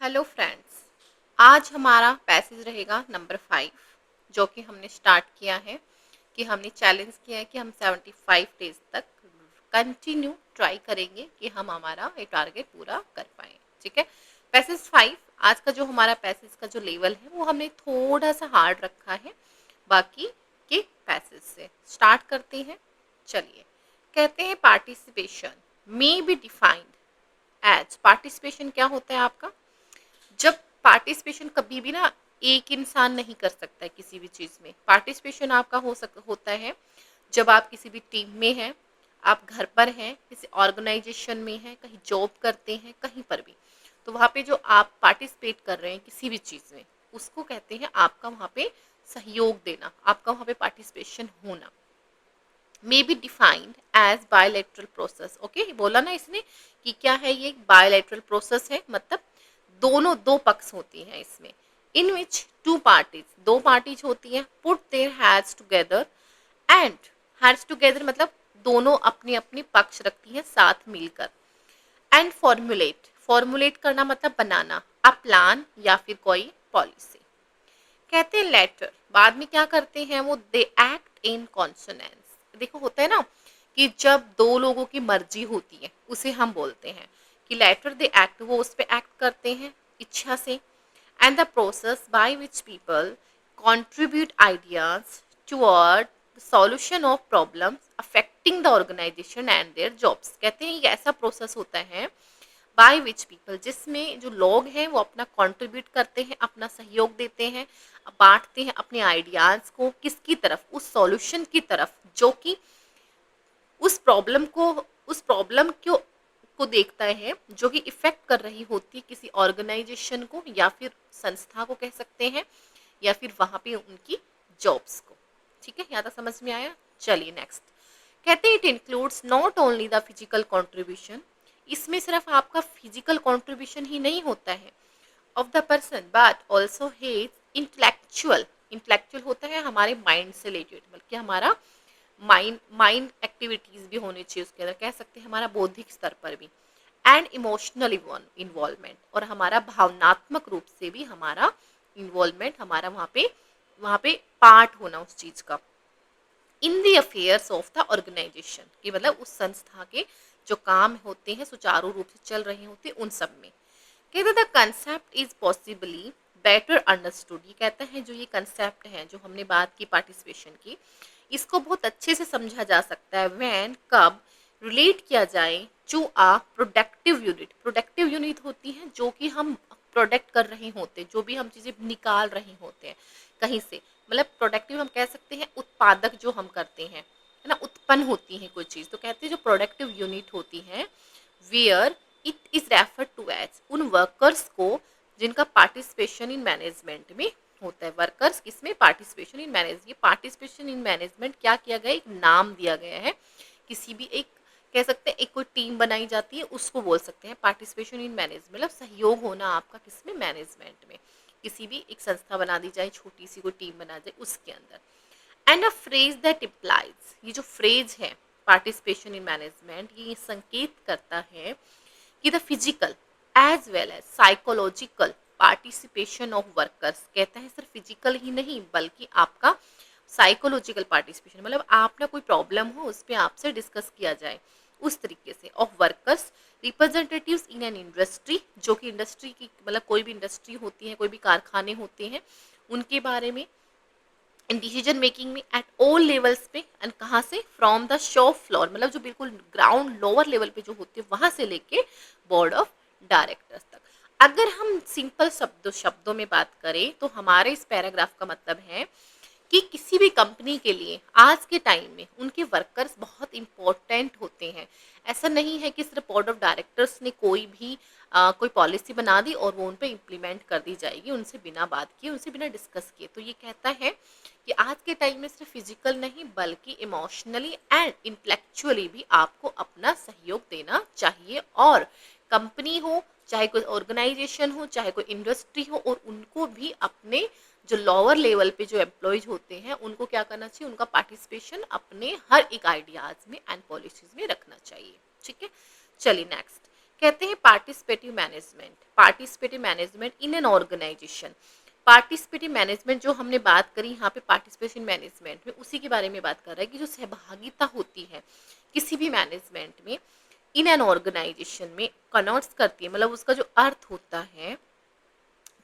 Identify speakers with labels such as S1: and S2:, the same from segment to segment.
S1: Hello friends. आज हमारा passage रहेगा नंबर 5, जो कि हमने स्टार्ट किया है कि हमने चैलेंज किया है कि हम 75 डेज तक कंटिन्यू ट्राई करेंगे कि हम हमारा ये टारगेट पूरा कर पाए। ठीक है। पैसेज 5 आज का जो हमारा पैसेज का जो लेवल है वो हमने थोड़ा सा हार्ड रखा है बाकी के पैसेज से। स्टार्ट करते हैं। चलिए, कहते हैं participation may be defined as. Participation क्या होता है आपका? जब पार्टिसिपेशन कभी भी ना एक इंसान नहीं कर सकता है किसी भी चीज़ में। पार्टिसिपेशन आपका होता है जब आप किसी भी टीम में हैं, आप घर पर हैं, किसी ऑर्गेनाइजेशन में हैं, कहीं जॉब करते हैं, कहीं पर भी, तो वहाँ पे जो आप पार्टिसिपेट कर रहे हैं किसी भी चीज़ में, उसको कहते हैं आपका वहाँ पे सहयोग देना, आपका वहाँ पे पार्टिसिपेशन होना। May be defined as bilateral process. Okay, बोला ना इसने कि क्या है ये? बायोलेटरल प्रोसेस है, मतलब दोनों दो पक्ष होती हैं इसमें। इन विच टू पार्टीज, दो पार्टीज होती हैं, put their heads together and, heads together मतलब दोनों अपनी अपनी पक्ष रखती हैं साथ मिलकर, एंड फॉर्मुलेट, फॉर्मुलेट करना मतलब बनाना, अ प्लान या फिर कोई पॉलिसी। कहते हैं लेटर, बाद में क्या करते हैं वो? They act in consonance. देखो होता है ना कि जब दो लोगों की मर्जी होती है उसे हम बोलते हैं कि लेटर दे एक्ट, वो उस पर एक्ट करते हैं इच्छा से। And the process by which people contribute ideas toward the solution of problems affecting the organization and their jobs। कहते हैं ये ऐसा प्रोसेस होता है बाय विच पीपल, जिसमें जो लोग हैं वो अपना कंट्रीब्यूट करते हैं, अपना सहयोग देते हैं, बांटते हैं अपने आइडियाज़ को किसकी तरफ? उस सॉल्यूशन की तरफ जो कि उस प्रॉब्लम को, उस प्रॉब्लम को देखता है, जो कि इफेक्ट कर रही होती है किसी ऑर्गेनाइजेशन को या फिर संस्था को कह सकते हैं, या फिर वहाँ पे उनकी जॉब्स को। ठीक है, यहाँ तक समझ में आया? चलिए नेक्स्ट। कहते हैं it includes not only the physical contribution, इसमें सिर्फ आपका फिजिकल कॉन्ट्रीब्यूशन ही नहीं होता है of the person, but also his intellectual. Intellectual होता है हमारे माइंड से रिलेटेड, बल्कि हमारा माइंड माइंड एक्टिविटीज भी होनी चाहिए उसके अंदर, कह सकते हैं हमारा बौद्धिक स्तर पर भी। एंड इमोशनल इन्वॉल्वमेंट, और हमारा भावनात्मक रूप से भी हमारा इन्वॉल्वमेंट, हमारा वहाँ पे पार्ट होना उस चीज का। In the affairs of the organisation, कि मतलब उस संस्था के जो काम होते हैं सुचारू रूप से चल रहे होते हैं उन सब में। कहते the concept is possibly better understood. ये कहता है जो ये कंसेप्ट है जो हमने बात की पार्टिसिपेशन की, इसको बहुत अच्छे से समझा जा सकता है व्हेन, कब रिलेट किया जाए to a productive unit. Productive unit होती है जो कि हम प्रोडक्ट कर रहे होते हैं, जो भी हम चीज़ें निकाल रहे होते हैं कहीं से, मतलब प्रोडक्टिव हम कह सकते हैं उत्पादक जो हम करते हैं, है ना, उत्पन्न होती है कोई चीज़, तो कहते हैं जो प्रोडक्टिव यूनिट होती है, where it is refer to as, उन वर्कर्स को जिनका पार्टिसिपेशन इन मैनेजमेंट में होता है। वर्कर्स किसमें? Participation in manage. ये पार्टिसिपेशन इन मैनेजमेंट क्या किया गया? एक नाम दिया गया है किसी भी एक, कह सकते हैं एक कोई टीम बनाई जाती है उसको बोल सकते हैं पार्टिसिपेशन इन मैनेजमेंट, मतलब सहयोग होना आपका किसमें? मैनेजमेंट में। किसी भी एक संस्था बना दी जाए, छोटी सी कोई टीम बना जाए उसके अंदर। And a phrase that implies, ये जो फ्रेज है पार्टिसिपेशन इन मैनेजमेंट, ये संकेत करता है कि the physical as well as psychological participation of workers. कहता है सिर्फ फिजिकल ही नहीं बल्कि आपका साइकोलॉजिकल पार्टिसिपेशन, मतलब आप ना कोई प्रॉब्लम हो उस पर आपसे डिस्कस किया जाए उस तरीके से, of workers representatives in an industry, जो कि इंडस्ट्री की, मतलब कोई भी इंडस्ट्री होती है, कोई भी कारखाने होते हैं, उनके बारे में डिसीजन मेकिंग में एट ऑल लेवल्स पे। एंड कहाँ से? फ्रॉम द शॉप फ्लोर, मतलब जो बिल्कुल ग्राउंड लोअर लेवल पे जो होती है वहां से लेके बोर्ड ऑफ डायरेक्टर्स तक। अगर हम सिंपल शब्दों में बात करें तो हमारे इस पैराग्राफ का मतलब है कि किसी भी कंपनी के लिए आज के टाइम में उनके वर्कर्स बहुत इंपॉर्टेंट होते हैं। ऐसा नहीं है कि सिर्फ बोर्ड ऑफ डायरेक्टर्स ने कोई भी कोई पॉलिसी बना दी और वो उन पर इम्प्लीमेंट कर दी जाएगी उनसे बिना बात किए, उनसे बिना डिस्कस किए। तो ये कहता है कि आज के टाइम में सिर्फ फिजिकल नहीं बल्कि इमोशनली एंड इंटेलेक्चुअली भी आपको अपना सहयोग देना चाहिए। और कंपनी हो, चाहे कोई ऑर्गेनाइजेशन हो, चाहे कोई इंडस्ट्री हो, और उनको भी अपने जो लोअर लेवल पे जो एम्प्लॉयज होते हैं उनको क्या करना चाहिए? उनका पार्टिसिपेशन अपने हर एक आइडियाज में एंड पॉलिसीज में रखना चाहिए। ठीक है, चलिए नेक्स्ट। कहते हैं participative management in an organisation. Participative management जो हमने बात करी यहाँ पे पार्टिसिपेशन मैनेजमेंट में, उसी के बारे में बात कर रहा है कि जो सहभागिता होती है किसी भी मैनेजमेंट में इन एन ऑर्गेनाइजेशन में, कनोट्स करती है, मतलब उसका जो अर्थ होता है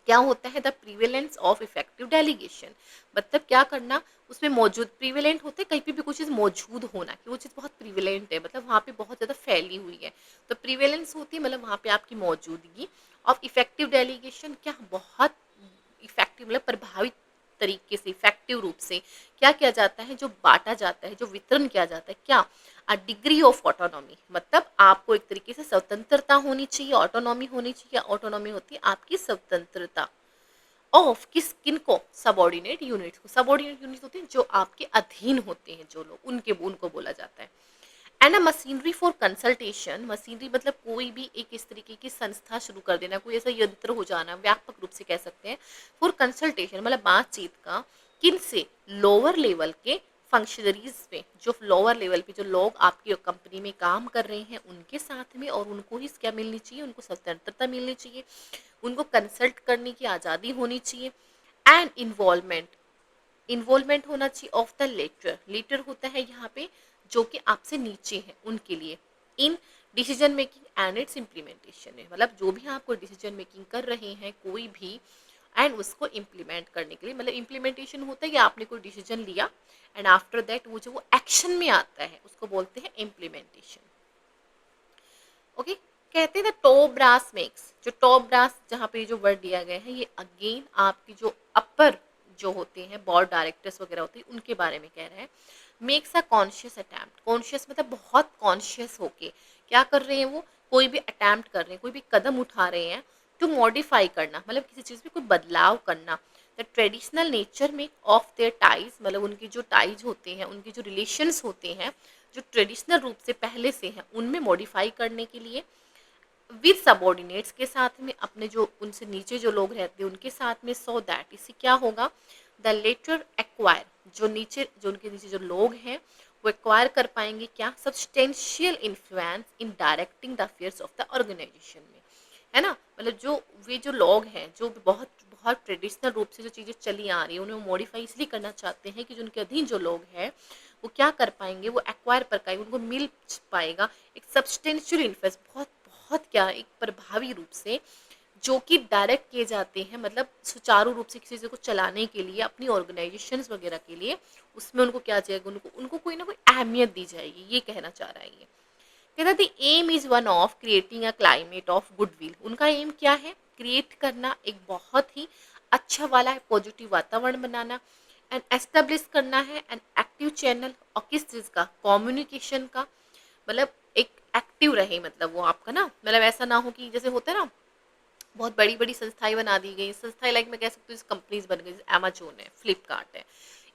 S1: क्या होता है, the prevalence of effective delegation. मतलब क्या करना, उसमें मौजूद, प्रिवेलेंट होते हैं कहीं पे भी कोई चीज़ मौजूद होना, कि वो चीज़ बहुत प्रिवेलेंट है, मतलब वहाँ पे बहुत ज़्यादा फैली हुई है, तो प्रिवेलेंस होती है मतलब वहाँ पे आपकी मौजूदगी। ऑफ इफेक्टिव डेलीगेशन, क्या बहुत इफेक्टिव मतलब प्रभावित तरीके से, इफेक्टिव रूप से क्या किया जाता है, जो बांटा जाता है, जो वितरण किया जाता है, क्या अ डिग्री ऑफ ऑटोनॉमी, मतलब आपको एक तरीके से स्वतंत्रता होनी चाहिए, ऑटोनॉमी होनी चाहिए। ऑटोनॉमी होती है आपकी स्वतंत्रता ऑफ किस, किन को, सबॉर्डिनेट यूनिट्स को। सबॉर्डिनेट यूनिट्स होते हैं जो आपके अधीन होते हैं, जो लोग, उनके उनको बोला जाता है। And a machinery for consultation, machinery मतलब कोई भी एक इस तरीके की संस्था शुरू कर देना, कोई ऐसा यंत्र हो जाना, व्यापक रूप से कह सकते हैं। फॉर कंसल्टेशन मतलब बातचीत का, किन से, लोअर लेवल के फंक्शनरीज पे, जो लोअर लेवल पे जो लोग आपकी कंपनी में काम कर रहे हैं उनके साथ में, और उनको ही क्या मिलनी चाहिए, उनको स्वतंत्रता मिलनी चाहिए, उनको कंसल्ट करने की आज़ादी होनी चाहिए। एंड इन्वॉल्वमेंट होना चाहिए ऑफ द लेटर, लेटर होता है यहाँ पे जो कि आपसे नीचे हैं उनके लिए, in decision making and it's implementation है, मतलब जो भी आप कोई डिसीजन मेकिंग कर रहे हैं कोई भी, एंड उसको इम्प्लीमेंट करने के लिए, मतलब इम्प्लीमेंटेशन होता है कि आपने कोई डिसीजन लिया एंड आफ्टर दैट वो जो वो एक्शन में आता है उसको बोलते हैं इम्प्लीमेंटेशन। ओके, कहते हैं ना टॉप ब्रास मेक्स, जो टॉप ब्रास जहाँ पे जो वर्ड दिया गया है ये अगेन आपकी जो अपर जो होते हैं बोर्ड डायरेक्टर्स वगैरह होते हैं उनके बारे में कह रहे हैं। Makes a conscious attempt, conscious मतलब बहुत कॉन्शियस होके क्या कर रहे हैं वो, कोई भी अटैम्प्ट कर रहे हैं, कोई भी कदम उठा रहे हैं टू मॉडिफाई करना, मतलब किसी चीज़ में कोई बदलाव करना। द ट्रेडिशनल नेचर में ऑफ देयर टाइज, मतलब उनके जो टाइज होते हैं, उनके जो रिलेशंस होते हैं जो ट्रेडिशनल रूप से पहले से हैं उनमें मॉडिफाई करने के लिए, विद सबॉर्डिनेट्स के साथ में, अपने जो उनसे नीचे जो लोग रहते हैं उनके साथ में, सो दैट इससे क्या होगा, द लेटर एक्वायर, जो नीचे जो उनके नीचे जो लोग हैं वो एक्वायर कर पाएंगे क्या, substantial influence in directing the affairs of the organisation में, है ना। मतलब जो वे जो लोग हैं जो बहुत बहुत ट्रेडिशनल रूप से जो चीज़ें चली आ रही है उन्हें मॉडिफाई इसलिए करना चाहते हैं कि जो उनके अधीन जो लोग हैं वो क्या कर पाएंगे, वो एक्वायर कर पाएंगे, उनको मिल पाएगा एक सब्सटेंशियल इन्फ्लुएंस, बहुत बहुत क्या एक प्रभावी रूप से, जो कि डायरेक्ट किए जाते हैं, मतलब सुचारू रूप से किसी चीज़ को चलाने के लिए, अपनी ऑर्गेनाइजेशंस वगैरह के लिए, उसमें उनको क्या जाएगा, उनको उनको कोई ना कोई अहमियत दी जाएगी, ये कहना चाह रहा है ये। कहता the aim is one of creating a climate of goodwill, उनका एम क्या है, क्रिएट करना एक बहुत ही अच्छा वाला पॉजिटिव वातावरण बनाना, एंड एस्टेब्लिश करना है एन एक्टिव चैनल, और किस चीज़ का, कम्युनिकेशन का, मतलब एक एक्टिव रहे, मतलब वो आपका ना, मतलब ऐसा ना हो कि जैसे होता है ना बहुत बड़ी बड़ी संस्थाएं बना दी गई, संस्थाएं लाइक मैं कह सकती हूँ कंपनीज बन गई, अमेजोन है, फ्लिपकार्ट है,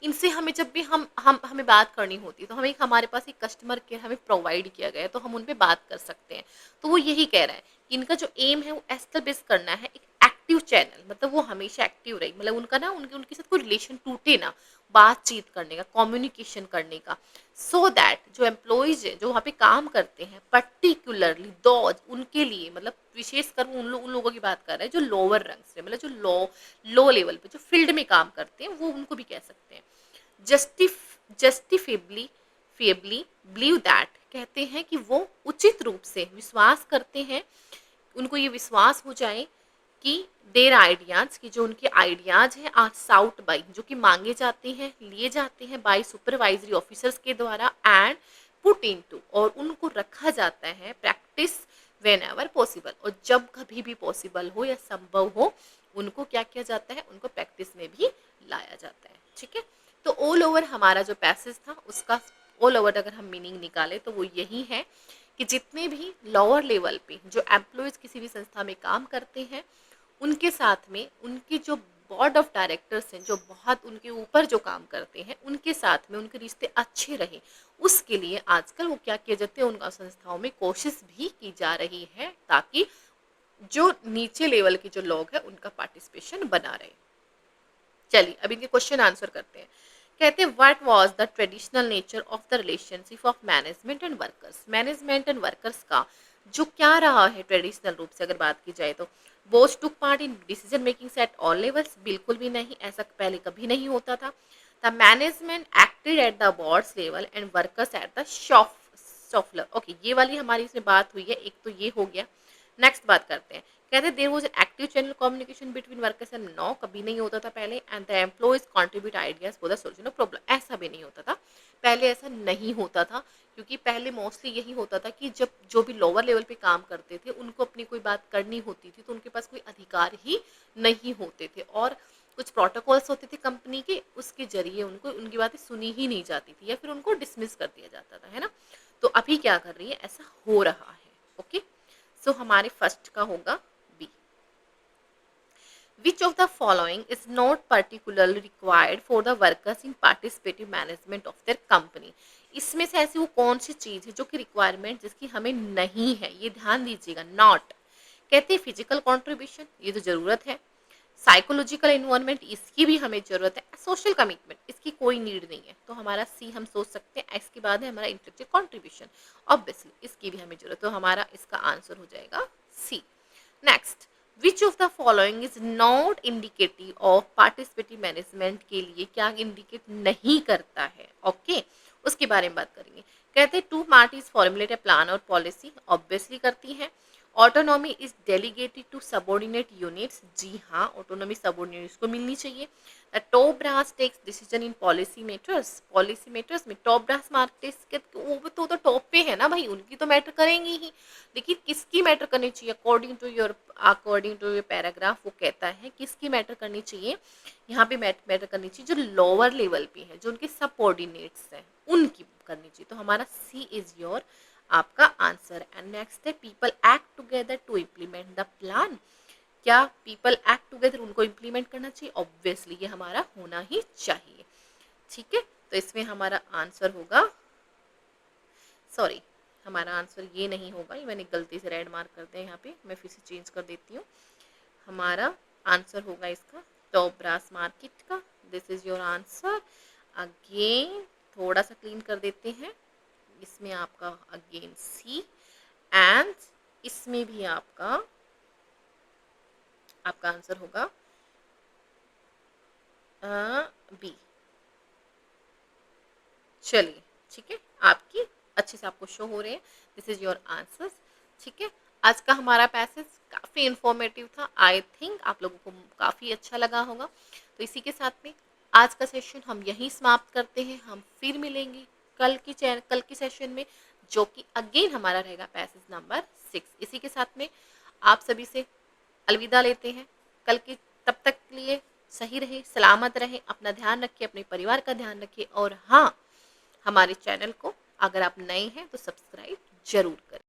S1: इनसे हमें जब भी हम हमें बात करनी होती है तो हमें हमारे पास एक कस्टमर केयर हमें प्रोवाइड किया गया है, तो हम उन पर बात कर सकते हैं। तो वो यही कह रहा है कि इनका जो एम है वो एस्टेब्लिश करना है एक एक्टिव चैनल, मतलब वो हमेशा एक्टिव रहे, मतलब उनका ना उनके उनके साथ कोई रिलेशन टूटे ना, बातचीत करने का, कम्युनिकेशन करने का, सो दैट जो एम्प्लॉयज है जो वहाँ पे काम करते हैं पर्टिकुलरली दोज, उनके लिए, मतलब विशेषकर उन लोगों की बात कर रहे हैं जो लोअर रंग से, मतलब जो लो लेवल पे जो फील्ड में काम करते हैं वो उनको भी कह सकते हैं। जस्टिफेबली फेबली बिलीव दैट, कहते हैं कि वो उचित रूप से विश्वास करते हैं, उनको ये विश्वास हो जाए कि देर आइडियाज, की जो उनके आइडियाज हैं आर साउट बाई, जो कि मांगे जाते हैं, लिए जाते हैं बाई सुपरवाइजरी ऑफिसर्स के द्वारा, एंड पुट इन टू, और उनको रखा जाता है प्रैक्टिस वेन एवर पॉसिबल, और जब कभी भी पॉसिबल हो या संभव हो उनको क्या किया जाता है, उनको प्रैक्टिस में भी लाया जाता है। ठीक है, तो ऑल ओवर हमारा जो पैसेज था उसका ऑल ओवर अगर हम मीनिंग निकालें तो वो यही है कि जितने भी लोअर लेवल पे जो एम्प्लॉयज़ किसी भी संस्था में काम करते हैं उनके साथ में उनकी जो बोर्ड ऑफ डायरेक्टर्स हैं जो बहुत उनके ऊपर जो काम करते हैं उनके साथ में उनके रिश्ते अच्छे रहे, उसके लिए आजकल वो क्या किया जाते हैं, उनका संस्थाओं में कोशिश भी की जा रही है ताकि जो नीचे लेवल के जो लोग हैं उनका पार्टिसिपेशन बना रहे। चलिए अब इनके क्वेश्चन आंसर करते हैं। कहते हैं what was the traditional nature of the relationship of management and workers, management and workers का जो क्या रहा है ट्रेडिशनल रूप से अगर बात की जाए तो, Bose took part in decision making at all levels, बिल्कुल भी नहीं, ऐसा पहले कभी नहीं होता था। The management acted at the boards level and workers at the shop software. Okay, ये वाली हमारी इसमें बात हुई है, एक तो ये हो गया। नेक्स्ट बात करते हैं, कहते हैं there was an active channel communication between workers and, no कभी नहीं होता था पहले, and the employees contribute ideas for the solution of problem, ऐसा भी नहीं होता था पहले, ऐसा नहीं होता था, क्योंकि पहले मोस्टली यही होता था कि जब जो भी लोअर लेवल पे काम करते थे उनको अपनी कोई बात करनी होती थी तो उनके पास कोई अधिकार ही नहीं होते थे, और कुछ प्रोटोकॉल्स होते थे कंपनी के, उसके जरिए उनको उनकी बातें सुनी ही नहीं जाती थी या फिर उनको डिसमिस कर दिया जाता था, है ना। तो अभी क्या कर रही है, ऐसा हो रहा है। ओके, सो हमारे फर्स्ट का होगा B. Which of the following is not particularly required for the workers in participative management of their company? इसमें से ऐसी वो कौन सी चीज है जो कि रिक्वायरमेंट जिसकी हमें नहीं है, ये ध्यान दीजिएगा, नॉट। कहते हैं फिजिकल कंट्रीब्यूशन, ये तो जरूरत है। साइकोलॉजिकल इन्वायरमेंट, इसकी भी हमें जरूरत है। सोशल कमिटमेंट, इसकी कोई नीड नहीं है, तो हमारा सी हम सोच सकते हैं। इसके बाद है हमारा इंटेलेक्चुअल कंट्रीब्यूशन, ऑब्वियसली इसकी भी हमें जरूरत, तो हमारा इसका आंसर हो जाएगा C. Next, which of the following is not indicative of participative management, के लिए क्या इंडिकेट नहीं करता है। ओके, उसके बारे में बात करेंगे। कहते हैं two parties formulate a plan और पॉलिसी, ऑब्वियसली करती है। Autonomy is delegated to subordinate units, जी हाँ, ऑटोनॉमी सबॉर्डिनेट्स को मिलनी चाहिए। The top brass takes decision in policy matters, policy matters में टॉप ब्रास मार्केट वो तो टॉप पे है ना भाई, उनकी तो मैटर करेंगी ही, लेकिन किसकी मैटर करनी चाहिए, अकॉर्डिंग टू योर पैराग्राफ वो कहता है किसकी मैटर करनी चाहिए, यहाँ पे मैटर करनी चाहिए जो लोअर लेवल पे है, जो उनके सबऑर्डिनेट्स हैं उनकी करनी चाहिए, तो हमारा सी इज योर आपका आंसर। एंड नेक्स्ट है people act together to implement the plan, क्या पीपल एक्ट टुगेदर उनको इम्प्लीमेंट करना चाहिए, ऑब्वियसली ये हमारा होना ही चाहिए। ठीक है, तो इसमें हमारा आंसर होगा, सॉरी हमारा आंसर ये नहीं होगा, ये मैंने गलती से रेड मार्क कर दिया यहाँ पे, मैं फिर से चेंज कर देती हूँ। हमारा आंसर होगा इसका टॉप ब्रास मार्केट का, this is your answer. Again थोड़ा सा क्लीन कर देते हैं, इसमें आपका अगेन सी, एंड इसमें भी आपका आंसर होगा बी। चलिए ठीक है, आपकी अच्छे से आपको शो हो रहे हैं, दिस इज योर आंसर्स। ठीक है, आज का हमारा पैसेज काफ़ी इंफॉर्मेटिव था, आई थिंक आप लोगों को काफ़ी अच्छा लगा होगा। तो इसी के साथ में आज का सेशन हम यहीं समाप्त करते हैं, हम फिर मिलेंगे कल की सेशन में, जो कि अगेन हमारा रहेगा पैसेज नंबर 6। इसी के साथ में आप सभी से अलविदा लेते हैं कल की, तब तक के लिए सही रहे, सलामत रहे, अपना ध्यान रखिए, अपने परिवार का ध्यान रखिए, और हाँ, हमारे चैनल को अगर आप नए हैं तो सब्सक्राइब जरूर करें।